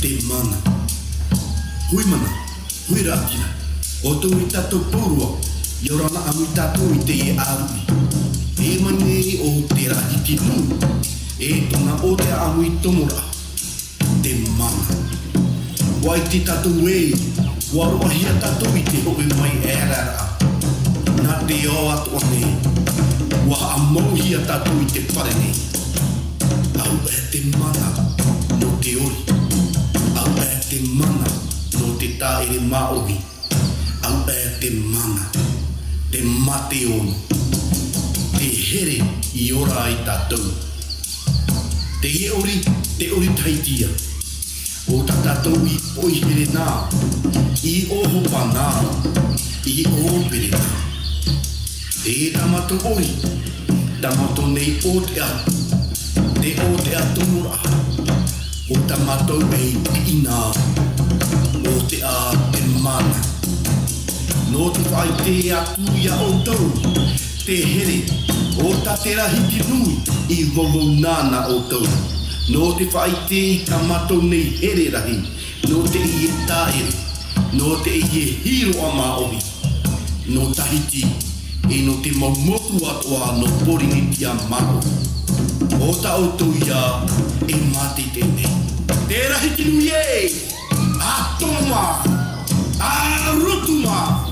te mana. Hui mana, hui rakina. O tau i tato pōrua, i orana amu i tato i te e arui. E mani o te Rahiti Nui, e tona Ote'a amu i tomora. Te mana. Wai te tato e, waroa hia tato i te hoi mai e rara. Nā te o ato ane, waha a mauhia tato i te wharene. Au e te mana, no te ori. Au e te mana, no te taere maori. Au e te mana, te mate ono. Te here i ora i tatou. Te ori taitia. O ta tatou i oi here nā. I oho pa nā. I o pere nā. Te tamato ori. Tamato nei Ote'a. Te Ote'a tomora. O tamato ei ina. Ote'a te mana. No te whai te atuia o tau. Te here. O ta te Rahiti Nui. I vovo nana o tau. No te whai te i tamato nei here rahi. No te i e tāere. No te i e hiro a maori. No Tahiti. E no te maumoku atoa no poringi tia mako. O ta o tau ia e mate tēnei. Te Rahiti Nui e! A toma! A rutuma!